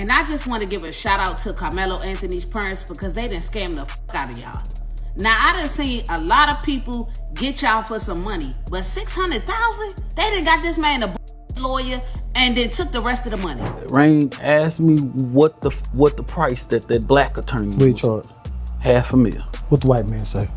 And I just want to give a shout out to Carmelo Anthony's parents because they done scammed the fuck out of y'all. Now, I done seen a lot of people get y'all for some money, but $600,000? They done got this man a lawyer and then took the rest of the money. Rain asked me what the price that black attorney What he was. charged? $500,000. What the white man say?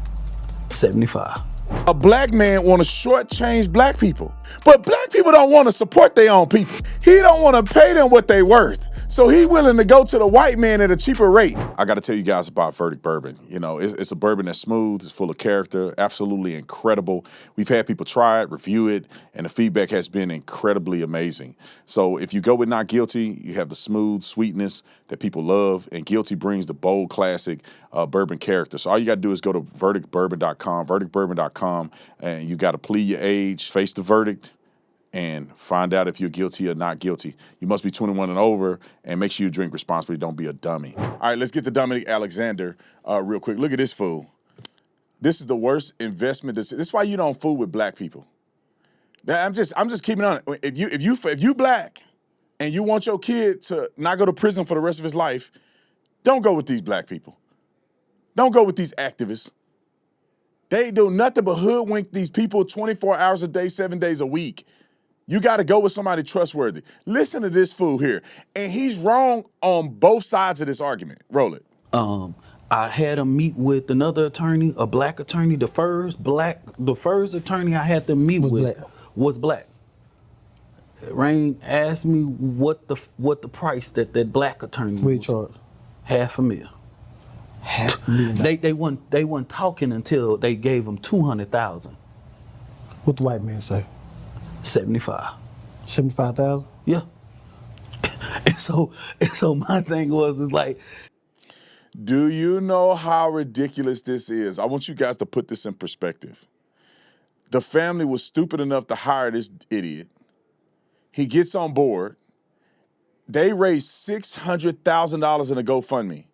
75. A black man want to shortchange black people, but black people don't want to support their own people. He don't want to pay them what they worth, so he willing to go to the white man at a cheaper rate. I got to tell you guys about Verdict Bourbon. You know, it's a bourbon that's smooth, it's full of character, absolutely incredible. We've had people try it, review it, and the feedback has been incredibly amazing. So if you go with Not Guilty, you have the smooth sweetness that people love, and Guilty brings the bold classic bourbon character. So all you got to do is go to verdictbourbon.com, verdictbourbon.com, and you got to plead your age, face the verdict, and find out if you're guilty or not guilty. You must be 21 and over, and make sure you drink responsibly. Don't be a dummy. All right, let's get to Dominic Alexander real quick. Look at this fool. This is the worst investment. This is why you don't fool with black people. Now, I'm just keeping on it. If you black and you want your kid to not go to prison for the rest of his life, don't go with these black people. Don't go with these activists. They do nothing but hoodwink these people 24 hours a day, 7 days a week. You got to go with somebody trustworthy. Listen to this fool here. And he's wrong on both sides of this argument. Roll it. I had him meet with another attorney, a black attorney. The first attorney I had to meet was black. Rain asked me what the price that black attorney What he was. charged? $500,000. $500,000. They weren't talking until they gave him $200,000. What the white man say? 75. 75,000? Yeah. and so my thing is like, Do you know how ridiculous this is? I want you guys to put this in perspective. The family was stupid enough to hire this idiot. He gets on board. They raised $600,000 in a GoFundMe.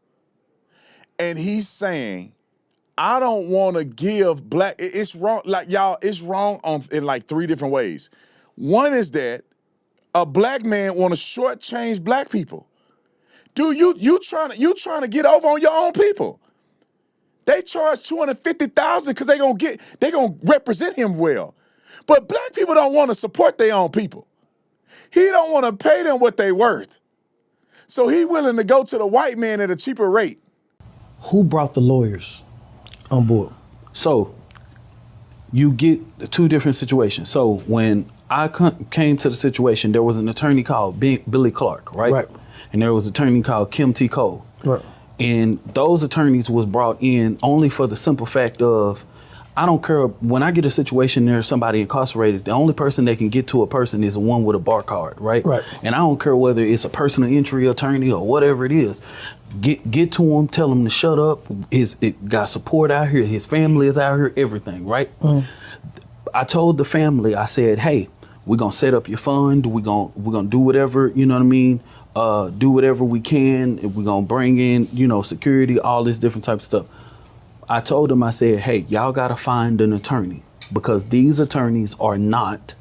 And he's saying, I don't want to give black, it's wrong, like y'all, it's wrong in like 3 different ways. One is that a black man want to shortchange black people. Dude, you trying to get over on your own people. They charge $250,000 because they gonna represent him well. But black people don't want to support their own people. He don't want to pay them what they worth. So he willing to go to the white man at a cheaper rate. Who brought the lawyers on board? so you get the 2 different situations. So when I came to the situation, there was an attorney called Billy Clark, right? Right. And there was an attorney called Kim T. Cole. Right. And those attorneys was brought in only for the simple fact of, I don't care, when I get a situation there's somebody incarcerated, the only person that can get to a person is the one with a bar card, right? Right. And I don't care whether it's a personal injury attorney or whatever it is. Get to him, tell him to shut up. It got support out here, his family is out here, everything, right? I told the family, I said, hey, we're gonna set up your fund, we're gonna do whatever, you know what I mean? Do whatever we can, we're gonna bring in, security, all this different type of stuff. I told them, I said, hey, y'all gotta find an attorney because these attorneys are not,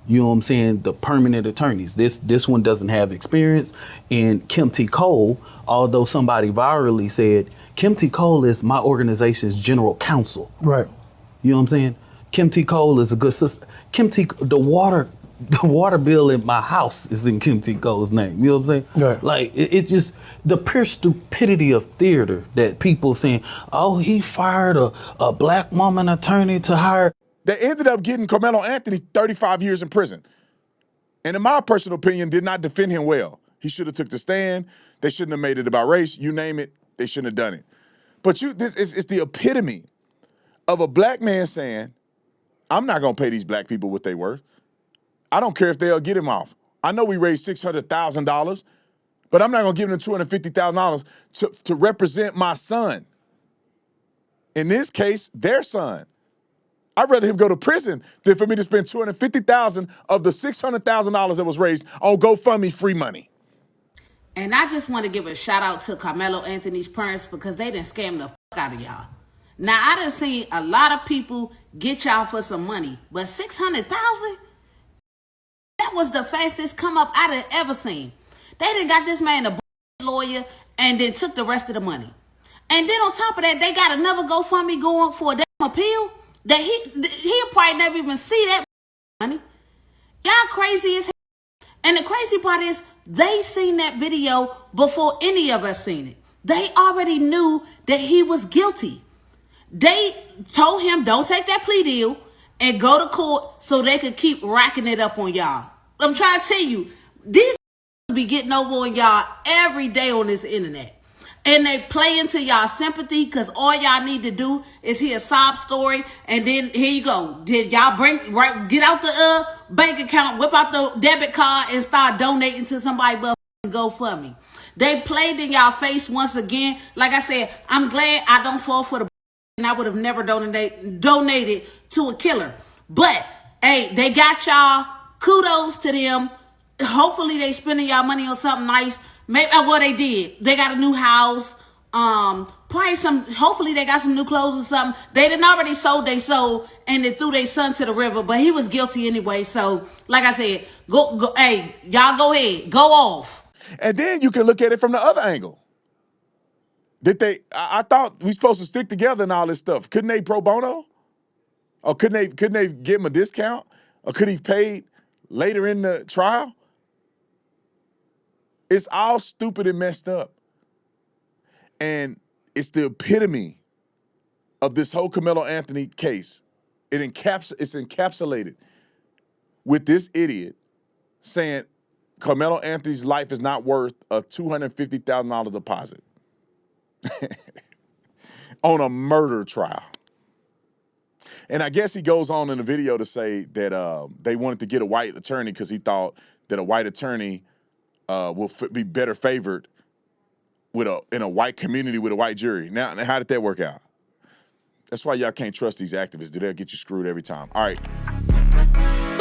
you know what I'm saying, the permanent attorneys. This one doesn't have experience. And Kim T. Cole, although somebody virally said, Kim T. Cole is my organization's general counsel. Right. You know what I'm saying? Kim T. Cole is a good sister. The water bill in my house is in Kim T. Cole's name. You know what I'm saying? Right. Like, it just, the pure stupidity of theater that people saying, oh, he fired a black woman attorney to hire. They ended up getting Carmelo Anthony 35 years in prison. And in my personal opinion, did not defend him well. He should have took the stand. They shouldn't have made it about race. You name it, they shouldn't have done it. But it's the epitome of a black man saying, I'm not going to pay these black people what they worth. I don't care if they'll get him off. I know we raised $600,000, but I'm not going to give them $250,000 to represent my son. In this case, their son. I'd rather him go to prison than for me to spend $250,000 of the $600,000 that was raised on GoFundMe free money. And I just want to give a shout out to Carmelo Anthony's parents because they done scammed the fuck out of y'all. Now, I done seen a lot of people get y'all for some money, but $600,000? That was the fastest come up I done ever seen. They done got this man a lawyer and then took the rest of the money. And then on top of that, they got another GoFundMe going for a damn appeal that he'll probably never even see that money. Y'all crazy as hell. And the crazy part is they seen that video before any of us seen it. They already knew that he was guilty. They told him don't take that plea deal and go to court so they could keep racking it up on y'all. I'm trying to tell you, these be getting over on y'all every day on this internet. And they play into y'all sympathy because all y'all need to do is hear a sob story. And then here you go. Did y'all get out the bank account, whip out the debit card and start donating to somebody but GoFundMe. They played in y'all face once again. Like I said, I'm glad I don't fall for the and I would have never donated to a killer. But hey, they got y'all. Kudos to them. Hopefully they spending y'all money on something nice. Maybe what they did. They got a new house. Probably hopefully they got some new clothes or something. They didn't already sold and they threw their son to the river, but he was guilty anyway. So like I said, go hey, y'all go ahead. Go off. And then you can look at it from the other angle. I thought we supposed to stick together and all this stuff. Couldn't they pro bono? Or couldn't they give him a discount? Or could he paid later in the trial? It's all stupid and messed up. And it's the epitome of this whole Carmelo Anthony case. It's encapsulated with this idiot saying Carmelo Anthony's life is not worth a $250,000 deposit on a murder trial. And I guess he goes on in the video to say that they wanted to get a white attorney because he thought that a white attorney will be better favored in a white community with a white jury. Now, how did that work out? That's why y'all can't trust these activists. They'll get you screwed every time. All right.